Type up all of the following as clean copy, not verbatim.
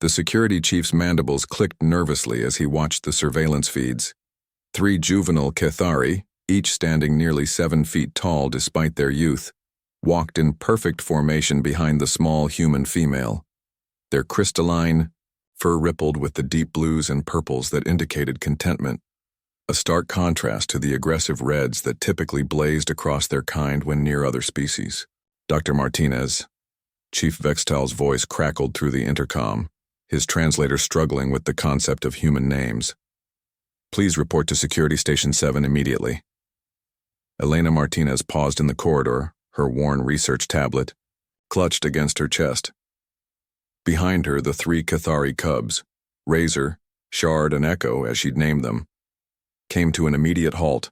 The security chief's mandibles clicked nervously as he watched the surveillance feeds. 3 juvenile Cathari, each standing nearly 7 feet tall despite their youth, walked in perfect formation behind the small human female. Their crystalline fur rippled with the deep blues and purples that indicated contentment, a stark contrast to the aggressive reds that typically blazed across their kind when near other species. Dr. Martinez. Chief Vextal's voice crackled through the intercom, his translator struggling with the concept of human names. Please report to Security Station 7 immediately. Elena Martinez paused in the corridor, her worn research tablet clutched against her chest. Behind her, the 3 Cathari cubs, Razor, Shard, and Echo, as she'd named them, came to an immediate halt,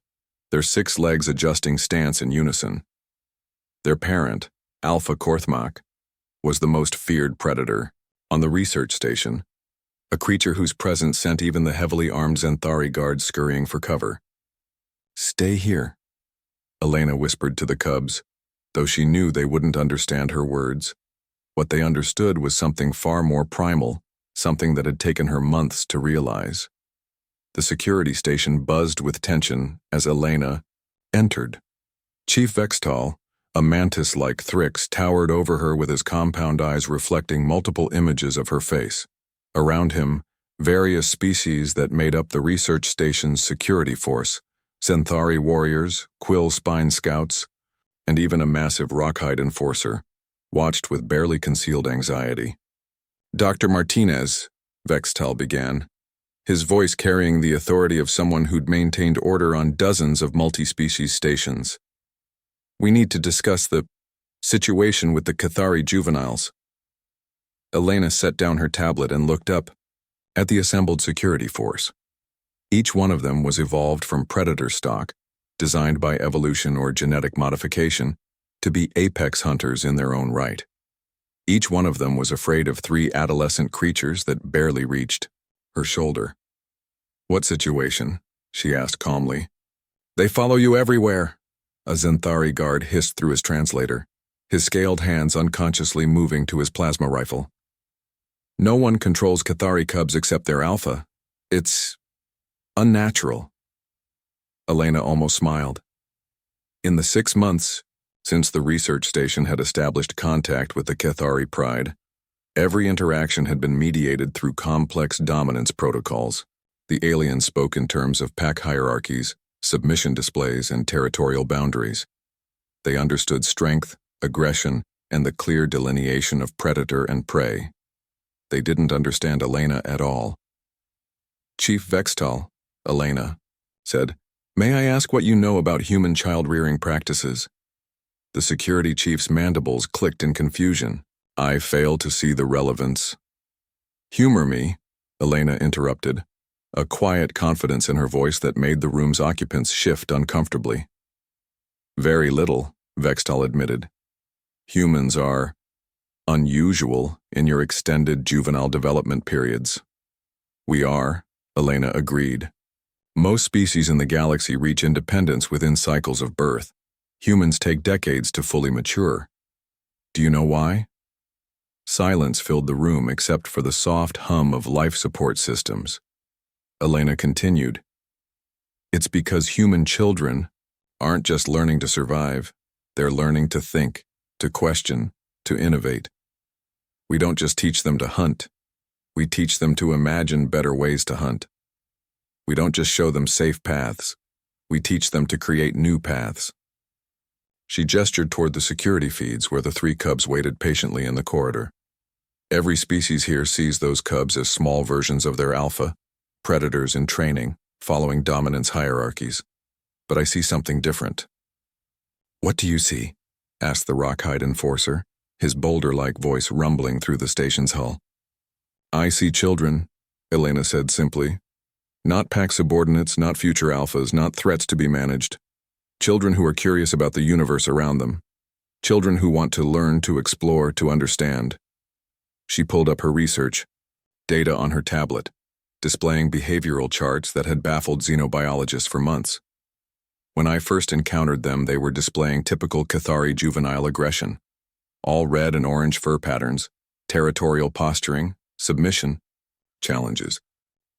their 6 legs adjusting stance in unison. Their parent, Alpha Korthmak, was the most feared predator on the research station, a creature whose presence sent even the heavily armed Zenthari guards scurrying for cover. "Stay here," Elena whispered to the cubs, though she knew they wouldn't understand her words. What they understood was something far more primal, something that had taken her months to realize. The security station buzzed with tension as Elena entered. Chief Vextal, a mantis-like Thrix, towered over her with his compound eyes reflecting multiple images of her face. Around him, various species that made up the research station's security force, Zenthari warriors, quill spine scouts, and even a massive Rockhide enforcer, watched with barely concealed anxiety. "Dr. Martinez," Vextal began, his voice carrying the authority of someone who'd maintained order on dozens of multi-species stations. "We need to discuss the situation with the Cathari juveniles." Elena set down her tablet and looked up at the assembled security force. Each one of them was evolved from predator stock, designed by evolution or genetic modification, to be apex hunters in their own right. Each one of them was afraid of 3 adolescent creatures that barely reached her shoulder. "What situation?" she asked calmly. "They follow you everywhere," a Zenthari guard hissed through his translator, his scaled hands unconsciously moving to his plasma rifle. "No one controls Cathari cubs except their alpha. It's unnatural." Elena almost smiled. In the 6 months since the research station had established contact with the Cathari Pride, every interaction had been mediated through complex dominance protocols. The aliens spoke in terms of pack hierarchies, submission displays, and territorial boundaries. They understood strength, aggression, and the clear delineation of predator and prey. They didn't understand Elena at all. "Chief Vextal," Elena said, "may I ask what you know about human child-rearing practices?" The security chief's mandibles clicked in confusion. "I fail to see the relevance." "Humor me," Elena interrupted, a quiet confidence in her voice that made the room's occupants shift uncomfortably. "Very little," Vextal admitted. "Humans are unusual in your extended juvenile development periods." "We are," Elena agreed. "Most species in the galaxy reach independence within cycles of birth. Humans take decades to fully mature. Do you know why?" Silence filled the room except for the soft hum of life support systems. Elena continued, "It's because human children aren't just learning to survive, they're learning to think, to question, to innovate. We don't just teach them to hunt, we teach them to imagine better ways to hunt. We don't just show them safe paths, we teach them to create new paths." She gestured toward the security feeds where the 3 cubs waited patiently in the corridor. "Every species here sees those cubs as small versions of their alpha, predators in training, following dominance hierarchies. But I see something different." "What do you see?" asked the Rockhide enforcer, his boulder-like voice rumbling through the station's hull. "I see children," Elena said simply. "Not pack subordinates, not future alphas, not threats to be managed. Children who are curious about the universe around them. Children who want to learn, to explore, to understand." She pulled up her research, data on her tablet, displaying behavioral charts that had baffled xenobiologists for months. "When I first encountered them, they were displaying typical Cathari juvenile aggression. All red and orange fur patterns, territorial posturing, submission, challenges.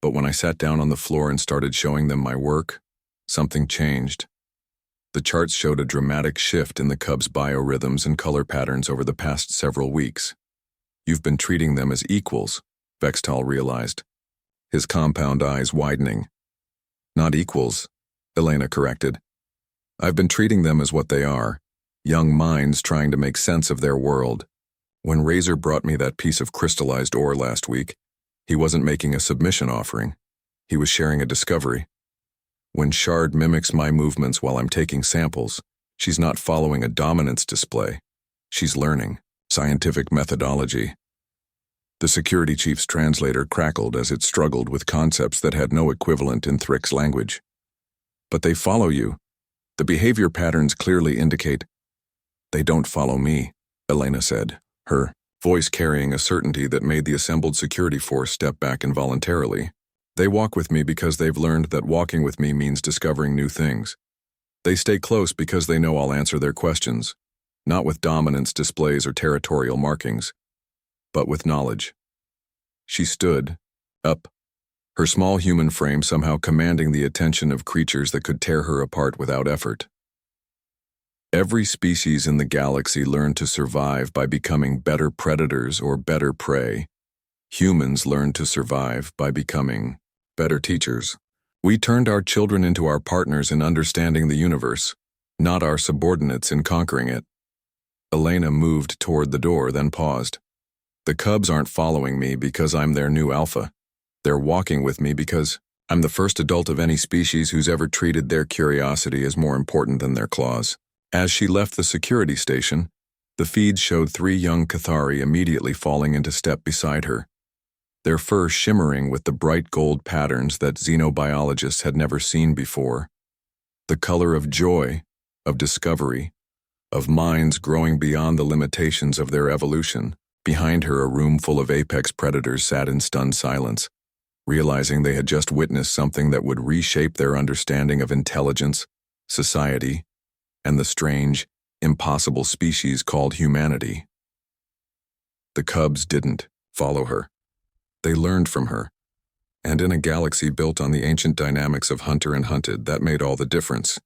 But when I sat down on the floor and started showing them my work, something changed. The charts showed a dramatic shift in the cubs' biorhythms and color patterns over the past several weeks. You've been treating them as equals, Vextal realized, his compound eyes widening. Not equals, Elena corrected. I've been treating them as what they are, young minds trying to make sense of their world. When Razor brought me that piece of crystallized ore last week, he wasn't making a submission offering. He was sharing a discovery. When Shard mimics my movements while I'm taking samples, she's not following a dominance display. She's learning scientific methodology. The security chief's translator crackled as it struggled with concepts that had no equivalent in Thrick's language. But they follow you. The behavior patterns clearly indicate. They don't follow me, Elena said, her voice carrying a certainty that made the assembled security force step back involuntarily. They walk with me because they've learned that walking with me means discovering new things. They stay close because they know I'll answer their questions, not with dominance displays or territorial markings, but with knowledge. She stood, up, her small human frame somehow commanding the attention of creatures that could tear her apart without effort. Every species in the galaxy learned to survive by becoming better predators or better prey. Humans learned to survive by becoming better teachers. We turned our children into our partners in understanding the universe, not our subordinates in conquering it. Elena moved toward the door, then paused. The cubs aren't following me because I'm their new alpha. They're walking with me because I'm the first adult of any species who's ever treated their curiosity as more important than their claws. As she left the security station, the feeds showed 3 young Cathari immediately falling into step beside her, their fur shimmering with the bright gold patterns that xenobiologists had never seen before. The color of joy, of discovery, of minds growing beyond the limitations of their evolution. Behind her, a room full of apex predators sat in stunned silence, realizing they had just witnessed something that would reshape their understanding of intelligence, society, and the strange, impossible species called humanity. The cubs didn't follow her. They learned from her. And in a galaxy built on the ancient dynamics of hunter and hunted, that made all the difference.